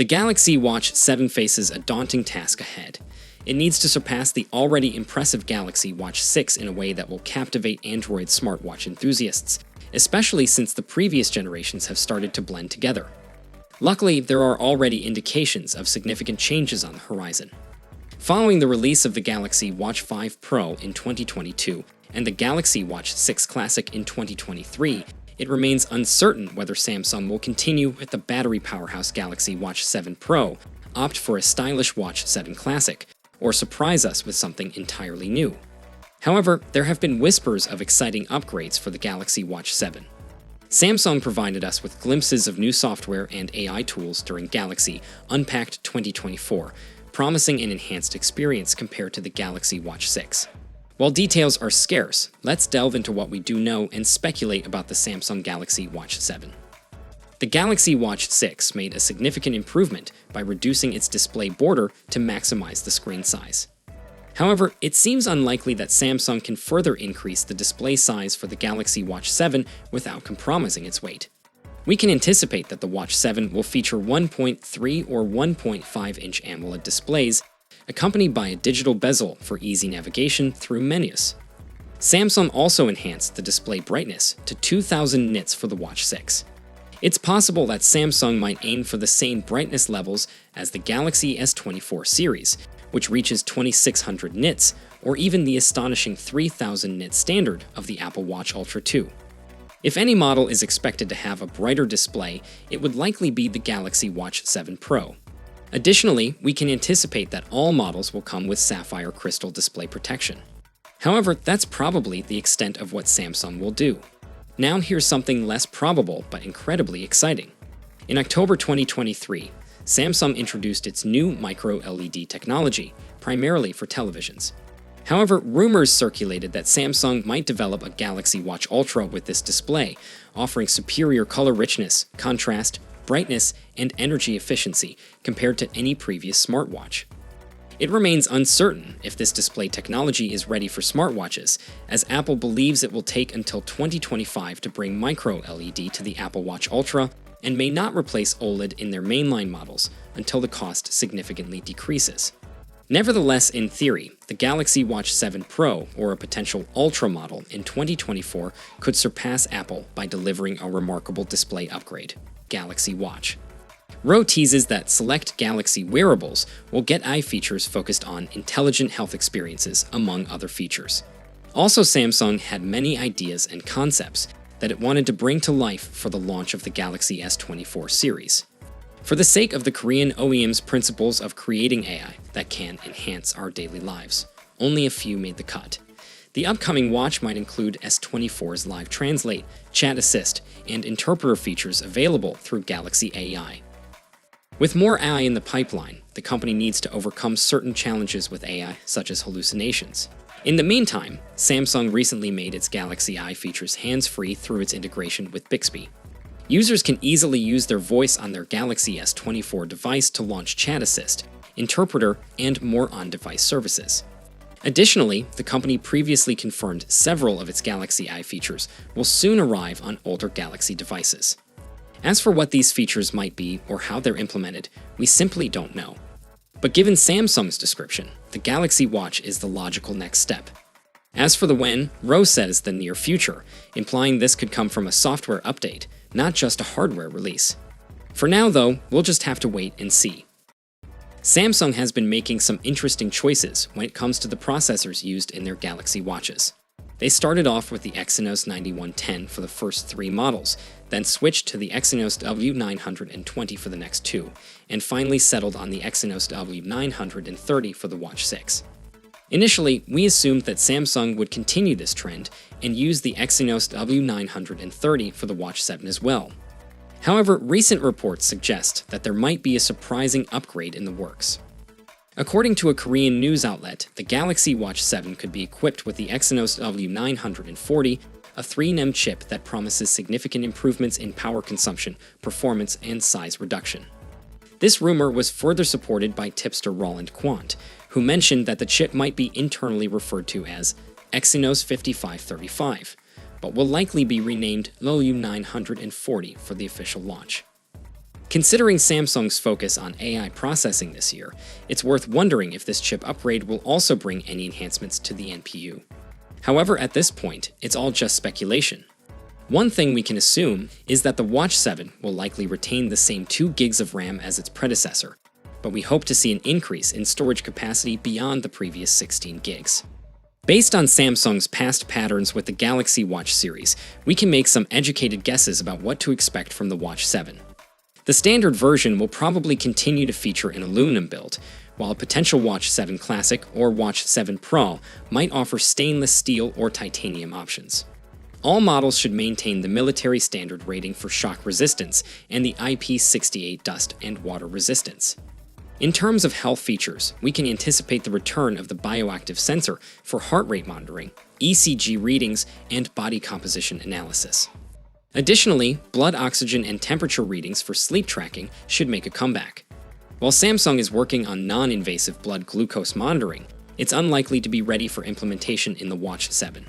The Galaxy Watch 7 faces a daunting task ahead. It needs to surpass the already impressive Galaxy Watch 6 in a way that will captivate Android smartwatch enthusiasts, especially since the previous generations have started to blend together. Luckily, there are already indications of significant changes on the horizon. Following the release of the Galaxy Watch 5 Pro in 2022 and the Galaxy Watch 6 Classic in 2023, it remains uncertain whether Samsung will continue with the battery powerhouse Galaxy Watch 7 Pro, opt for a stylish Watch 7 Classic, or surprise us with something entirely new. However, there have been whispers of exciting upgrades for the Galaxy Watch 7. Samsung provided us with glimpses of new software and AI tools during Galaxy Unpacked 2024, promising an enhanced experience compared to the Galaxy Watch 6. While details are scarce, let's delve into what we do know and speculate about the Samsung Galaxy Watch 7. The Galaxy Watch 6 made a significant improvement by reducing its display border to maximize the screen size. However, it seems unlikely that Samsung can further increase the display size for the Galaxy Watch 7 without compromising its weight. We can anticipate that the Watch 7 will feature 1.3 or 1.5-inch AMOLED displays, accompanied by a digital bezel for easy navigation through menus. Samsung also enhanced the display brightness to 2000 nits for the Watch 6. It's possible that Samsung might aim for the same brightness levels as the Galaxy S24 series, which reaches 2600 nits, or even the astonishing 3000 nit standard of the Apple Watch Ultra 2. If any model is expected to have a brighter display, it would likely be the Galaxy Watch 7 Pro. Additionally, we can anticipate that all models will come with sapphire crystal display protection. However, that's probably the extent of what Samsung will do. Now here's something less probable but incredibly exciting. In October 2023, Samsung introduced its new micro-LED technology, primarily for televisions. However, rumors circulated that Samsung might develop a Galaxy Watch Ultra with this display, offering superior color richness, contrast, brightness, and energy efficiency compared to any previous smartwatch. It remains uncertain if this display technology is ready for smartwatches, as Apple believes it will take until 2025 to bring micro-LED to the Apple Watch Ultra and may not replace OLED in their mainline models until the cost significantly decreases. Nevertheless, in theory, the Galaxy Watch 7 Pro, or a potential Ultra model in 2024, could surpass Apple by delivering a remarkable display upgrade: Galaxy Watch. Rowe teases that select Galaxy wearables will get eye features focused on intelligent health experiences, among other features. Also, Samsung had many ideas and concepts that it wanted to bring to life for the launch of the Galaxy S24 series. For the sake of the Korean OEM's principles of creating AI that can enhance our daily lives, only a few made the cut. The upcoming watch might include S24's Live Translate, Chat Assist, and interpreter features available through Galaxy AI. With more AI in the pipeline, the company needs to overcome certain challenges with AI, such as hallucinations. In the meantime, Samsung recently made its Galaxy Eye features hands-free through its integration with Bixby. Users can easily use their voice on their Galaxy S24 device to launch Chat Assist, Interpreter, and more on-device services. Additionally, the company previously confirmed several of its Galaxy Eye features will soon arrive on older Galaxy devices. As for what these features might be or how they're implemented, we simply don't know. But given Samsung's description, the Galaxy Watch is the logical next step. As for the when, Rowe says the near future, implying this could come from a software update, not just a hardware release. For now, though, we'll just have to wait and see. Samsung has been making some interesting choices when it comes to the processors used in their Galaxy watches. They started off with the Exynos 9110 for the first 3 models, then switched to the Exynos W920 for the next 2, and finally settled on the Exynos W930 for the Watch 6. Initially, we assumed that Samsung would continue this trend and use the Exynos W930 for the Watch 7 as well. However, recent reports suggest that there might be a surprising upgrade in the works. According to a Korean news outlet, the Galaxy Watch 7 could be equipped with the Exynos W940, a 3nm chip that promises significant improvements in power consumption, performance, and size reduction. This rumor was further supported by tipster Roland Quant, who mentioned that the chip might be internally referred to as Exynos 5535, but will likely be renamed W940 for the official launch. Considering Samsung's focus on AI processing this year, it's worth wondering if this chip upgrade will also bring any enhancements to the NPU. However, at this point, it's all just speculation. One thing we can assume is that the Watch 7 will likely retain the same 2 gigs of RAM as its predecessor, but we hope to see an increase in storage capacity beyond the previous 16 gigs. Based on Samsung's past patterns with the Galaxy Watch series, we can make some educated guesses about what to expect from the Watch 7. The standard version will probably continue to feature an aluminum build, while a potential Watch 7 Classic or Watch 7 Pro might offer stainless steel or titanium options. All models should maintain the military standard rating for shock resistance and the IP68 dust and water resistance. In terms of health features, we can anticipate the return of the bioactive sensor for heart rate monitoring, ECG readings, and body composition analysis. Additionally, blood oxygen and temperature readings for sleep tracking should make a comeback. While Samsung is working on non-invasive blood glucose monitoring, it's unlikely to be ready for implementation in the Watch 7.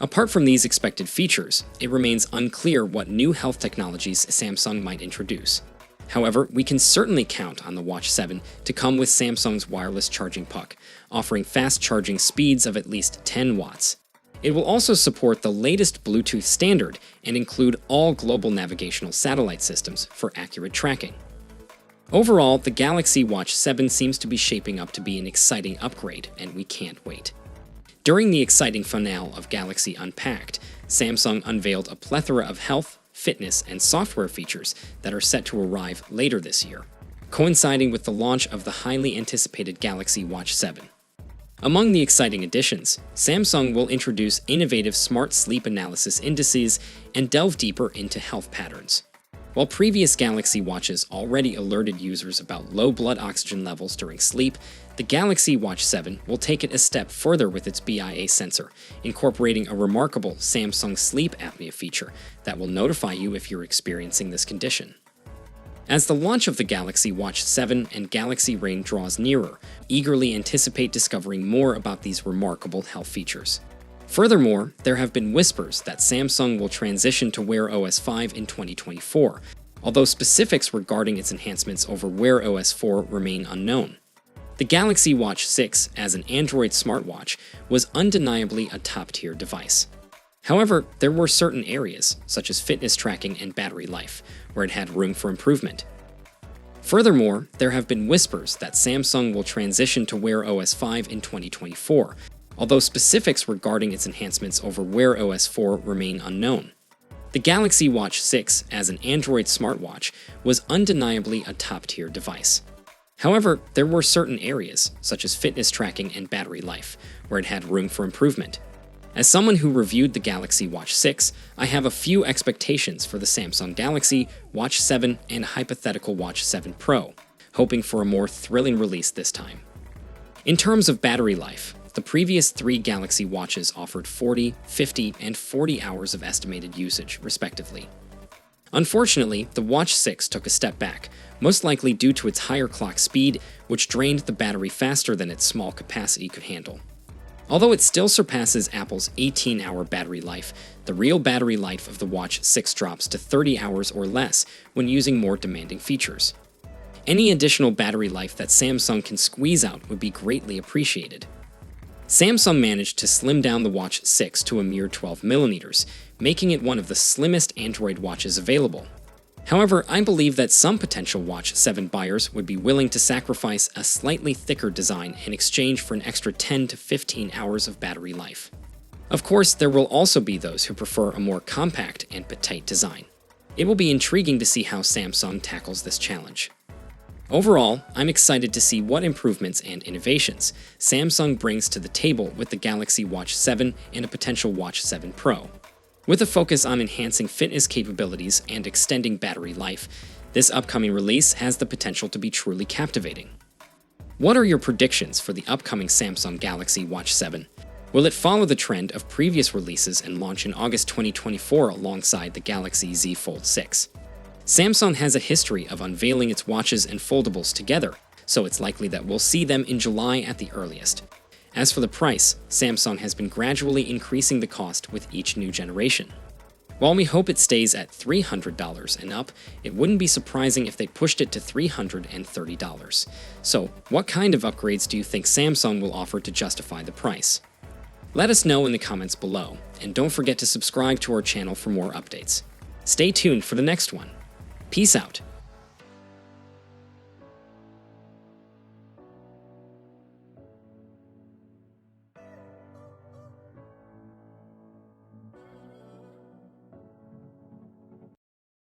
Apart from these expected features, it remains unclear what new health technologies Samsung might introduce. However, we can certainly count on the Watch 7 to come with Samsung's wireless charging puck, offering fast charging speeds of at least 10 watts. It will also support the latest Bluetooth standard and include all global navigational satellite systems for accurate tracking. Overall, the Galaxy Watch 7 seems to be shaping up to be an exciting upgrade, and we can't wait. During the exciting finale of Galaxy Unpacked, Samsung unveiled a plethora of health, fitness, and software features that are set to arrive later this year, coinciding with the launch of the highly anticipated Galaxy Watch 7. Among the exciting additions, Samsung will introduce innovative smart sleep analysis indices and delve deeper into health patterns. While previous Galaxy Watches already alerted users about low blood oxygen levels during sleep, the Galaxy Watch 7 will take it a step further with its BIA sensor, incorporating a remarkable Samsung sleep apnea feature that will notify you if you're experiencing this condition. As the launch of the Galaxy Watch 7 and Galaxy Ring draws nearer, eagerly anticipate discovering more about these remarkable health features. Furthermore, there have been whispers that Samsung will transition to Wear OS 5 in 2024, although specifics regarding its enhancements over Wear OS 4 remain unknown. The Galaxy Watch 6, as an Android smartwatch, was undeniably a top-tier device. However, there were certain areas, such as fitness tracking and battery life, where it had room for improvement. Furthermore, there have been whispers that Samsung will transition to Wear OS 5 in 2024, although specifics regarding its enhancements over Wear OS 4 remain unknown. The Galaxy Watch 6, as an Android smartwatch, was undeniably a top-tier device. However, there were certain areas, such as fitness tracking and battery life, where it had room for improvement. As someone who reviewed the Galaxy Watch 6, I have a few expectations for the Samsung Galaxy, Watch 7, and hypothetical Watch 7 Pro, hoping for a more thrilling release this time. In terms of battery life, the previous 3 Galaxy Watches offered 40, 50, and 40 hours of estimated usage, respectively. Unfortunately, the Watch 6 took a step back, most likely due to its higher clock speed, which drained the battery faster than its small capacity could handle. Although it still surpasses Apple's 18-hour battery life, the real battery life of the Watch 6 drops to 30 hours or less when using more demanding features. Any additional battery life that Samsung can squeeze out would be greatly appreciated. Samsung managed to slim down the Watch 6 to a mere 12mm, making it one of the slimmest Android watches available. However, I believe that some potential Watch 7 buyers would be willing to sacrifice a slightly thicker design in exchange for an extra 10 to 15 hours of battery life. Of course, there will also be those who prefer a more compact and petite design. It will be intriguing to see how Samsung tackles this challenge. Overall, I'm excited to see what improvements and innovations Samsung brings to the table with the Galaxy Watch 7 and a potential Watch 7 Pro. With a focus on enhancing fitness capabilities and extending battery life, this upcoming release has the potential to be truly captivating. What are your predictions for the upcoming Samsung Galaxy Watch 7? Will it follow the trend of previous releases and launch in August 2024 alongside the Galaxy Z Fold 6? Samsung has a history of unveiling its watches and foldables together, so it's likely that we'll see them in July at the earliest. As for the price, Samsung has been gradually increasing the cost with each new generation. While we hope it stays at $300 and up, it wouldn't be surprising if they pushed it to $330. So, what kind of upgrades do you think Samsung will offer to justify the price? Let us know in the comments below, and don't forget to subscribe to our channel for more updates. Stay tuned for the next one. Peace out.